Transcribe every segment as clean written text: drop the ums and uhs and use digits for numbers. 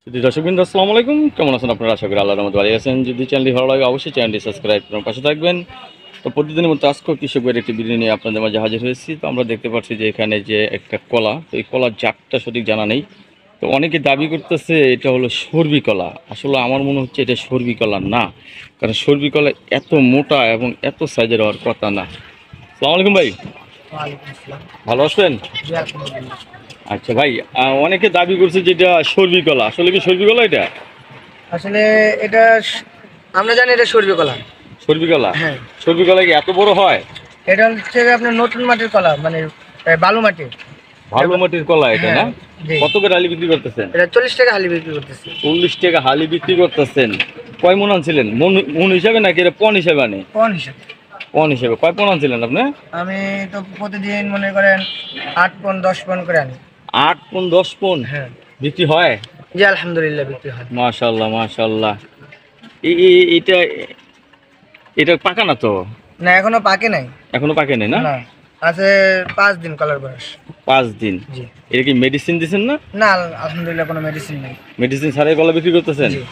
দর্শকবৃন্দ আসসালামু আলাইকুম, কেমন আছেন আপনারা? আশা করি আল্লাহর রহমতে ভালো আছেন। যদি চ্যানেলটি ভালো লাগে অবশ্যই চ্যানেলটি সাবস্ক্রাইব করে পাশে থাকবেন। তো প্রতিদিনের মতো আজকেও কৃষকের একটি ভিডিও নিয়ে আপনাদের মাঝে হাজির হয়েছি। তো আমরা দেখতে পাচ্ছি যে এখানে যে একটা কলা, তো এই কলার জাতটা সঠিক জানা নেই। তো অনেকে দাবি করতেছে এটা হলো সর্বি কলা। আসলে আমার মনে হচ্ছে এটা সর্বি কলা না, কারণ সর্বি কলা এত মোটা এবং এত সাইজের হওয়ার কথা না। আসসালামু আলাইকুম ভাই, ওয়ালাইকুম আসসালাম। ভালো আছেন? জি, আলহামদুলিল্লাহ। আচ্ছা ভাই, অনেকে দাবি করছে যে এটা সর্বি কলা, আসলে কি সর্বি কলা এটা? আসলে এটা আমরা জানি এটা সর্বি কলা। সর্বি কলা? হ্যাঁ, সর্বি কলা কি এত বড় হয়? এটা হচ্ছে যে আপনার নতুন মাটির কলা, মানে বালু মাটি। ভালো মাটির কলা এটা না? হ্যাঁ, জি। কত করে হালি বিক্রি করতেছেন? এটা 40 টাকা হালি বিক্রি করতেছি। 40 টাকা হালি বিক্রি করতেছেন। কয় মন আনছিলেন? মন হিসাবে নাকি এটা পন হিসাবে আনে? কোন হিসাবে? পন হিসাবে কয় পন আনছিলেন আপনি? আমি তো প্রতিদিন মনে করেন 8 পন 10 পন করে আনি। 8 পন 10 পন হ্যাঁ, বিক্রি হয়? জি আলহামদুলিল্লাহ বিক্রি হয়। মাশাআল্লাহ মাশাআল্লাহ। এটা এটা পাকা না তো? না, এখনো পাকে নাই। এখনো পাকে নাই না? না, আছে 5 দিন কলার বয়স। 5 দিন। জি। এটা কি মেডিসিন দিছেন না? না, আলহামদুলিল্লাহ কোনো মেডিসিন নেই। মেডিসিন ছাড়াই কলা বিক্রি করতেছেন? জি।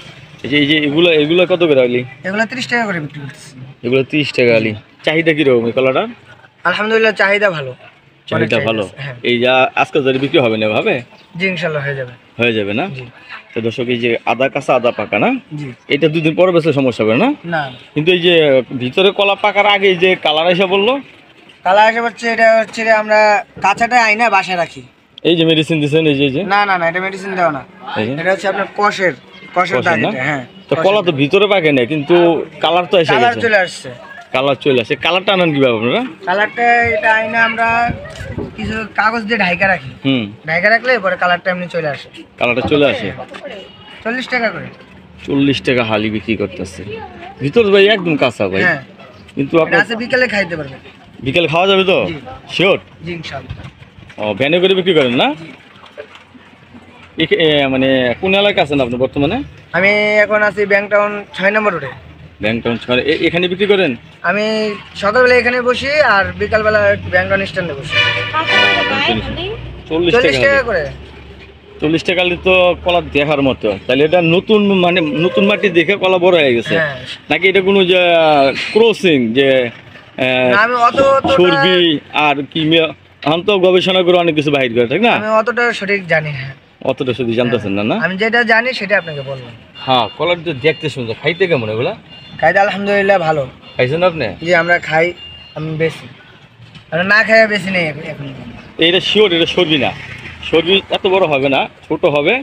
এই যে এগুলো কত করে হালি? এগুলো 30 টাকা করে বিক্রি করতেছি। এগুলো 30 টাকা হালি। চাহিদা কিরকম এই কলাটা? আলহামদুলিল্লাহ চাহিদা ভালো। চাহিদা ভালো। হ্যাঁ, এই যা আজকে যদি বিক্রি হবে না ভাবে? জি ইনশাল্লাহ হয়ে যাবে। হয়ে যাবে না? জি। তো দর্শক, এই যে আদা কাঁচা আদা পাকা না, জি। এটা 2 দিন পরে বেশি সমস্যা হবে না? না, কিন্তু এই যে ভিতরে কলা পাকার আগে এই যে কালার এসে বললো, কালার আসে হচ্ছে এটা হচ্ছে যে আমরা কাঁচাটা আইনা বাসায় রাখি। এই যে মেডিসিন দিচ্ছেন এই যে না না না, এটা মেডিসিন দেওয়া না। এই যে এটা হচ্ছে আপনার কষের কষের দাগ না? এটা। হ্যাঁ, তো কলা তো ভিতরে পাকে না, কিন্তু কালার তো এসে কালার গেছে। চলে আসছে। কালার চলে আসে। কালারটা আনেন কিভাবে আপনারা? কালারটা এটা আইনা আমরা কিছু কাগজ দিয়ে ঢাইকা রাখি। ঢাইকা রাখলে পরে কালারটা এমনি চলে আসে। কালারটা চলে আসে। 40 টাকা করে। 40 টাকা হালি বিক্রি করতেছে। ভিতর ভাই একদম কাঁচা ভাই। হ্যাঁ, কিন্তু এটা আপনার আছে বিকালে খাইতে পারবে। বিকেল খাওয়া যাবে তো? জি। শিওর? জি ইনশাআল্লাহ। ও, ভ্যানে করে বিক্রি করেন না? মানে কোন এলাকা আছেন আপনি বর্তমানে? আমি এখন আছি ব্যাংক টাউন 6 নম্বর রোডে। ব্যাংক টাউন শহরে এখানে বিক্রি করেন? আমি সকালবেলা এখানে বসি আর বিকালবেলা ব্যাংক টাউন স্ট্যান্ডে বসি। 40 40 টাকা টাকা করে। 40 টাকা তো কলা দেখার মতো। তাহলে এটা নতুন, মানে নতুন মাটি দেখে কলা বড় হয়ে গেছে হ্যাঁ, নাকি এটা কোনো যে ক্রসিং যে না, আমি সর্বি আর কি এখন তো গবেষণা করে অনেক কিছু বাহির করে, ঠিক না? আমি অতটা সঠিক জানি না। অতটা শুধু জানতেছেন না? না, আমি যেটা জানি সেটা আপনাকে বললাম। হ্যাঁ, কলার তো দেখতে সুন্দর, খাইতে কেমন এগুলা? খাইতে আলহামদুলিল্লাহ ভালো। খাইছেন আপনি? জি আমরা খাই, আমি বেশি, আমরা না খাইয়া বেশি নেই এখন। এটা শিওর এটা সর্বি না? সর্বি এত বড় হবে না, ছোট হবে,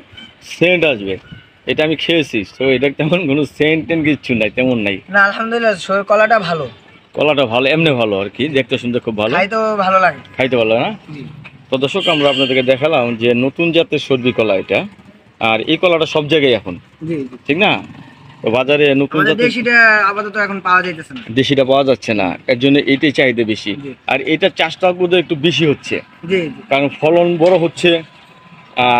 সেন্ট আসবে। এটা আমি খেয়েছি, তো এটা তেমন কোনো সেন্ট টেন কিচ্ছু নাই, তেমন নাই। না আলহামদুলিল্লাহ কলাটা ভালো। কলাটা ভালো, এমনি ভালো আর কি, দেখতে শুনতে খুব ভালো, খাইতেও ভালো লাগে। খাইতে ভালো না? জি। তো দর্শক, আমরা আপনাদেরকে দেখালাম যে নতুন জাতের সর্বি কলা এটা। আর এই কলাটা সব জায়গায় এখন, জি, ঠিক না? তো বাজারে নতুন আমাদের জাতের দেশিটা আপাতত এখন পাওয়া যাইতেছে না। দেশিটা পাওয়া যাচ্ছে না, এর জন্য এইটাই চাহিদা বেশি। জি। আর এটা চাষটা বোধহয় একটু বেশি হচ্ছে, জি, কারণ ফলন বড় হচ্ছে,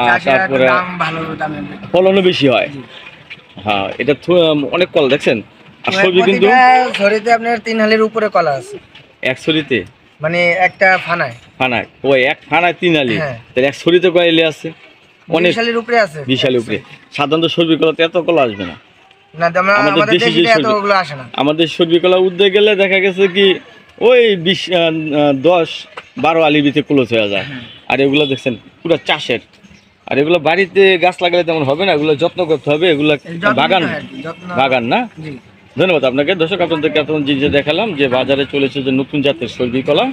চাষিরা একটু তারপরে দাম ভালো দামে। ফলনও বেশি হয়। জি। হ্যাঁ, এটা অনেক কলা দেখছেন। আর সবজি কিন্তু প্রতিটা ঝুড়িতে আপনার 3 হালির উপরে কলা আছে, এক ছড়িতে, মানে একটা ফানায়। ফানায় ওই এক ফানায় 3 আলি, হ্যাঁ। তাহলে এক ছড়িতে কয় আলি আছে? অনেক, 20 হালির উপরে আছে। 20 আলি উপরে। সাধারণত সর্বি কলাতে এত কলা আসবে না। না, আমাদের আমাদের দেশি যে দেশিটা সবজি- এতগুলো আসে না। আমাদের সর্বি কলা উদ্যোগ গেলে দেখা গেছে কি ওই 10-12 আলি ভিতরে ক্লোজ হয়ে যায়। আর এগুলো দেখছেন পুরো চাষের। আর এগুলো বাড়িতে গাছ লাগালে তেমন হবে না, এগুলো যত্ন করতে হবে। এগুলো যত্ন বাগান, নিতে হয় আর কি, যত্ন। বাগান না? জি। ধন্যবাদ আপনাকে। দর্শক, আপনাদেরকে এতক্ষণ যে দেখালাম যে বাজারে চলেছে যে নতুন জাতের সর্বি কলা।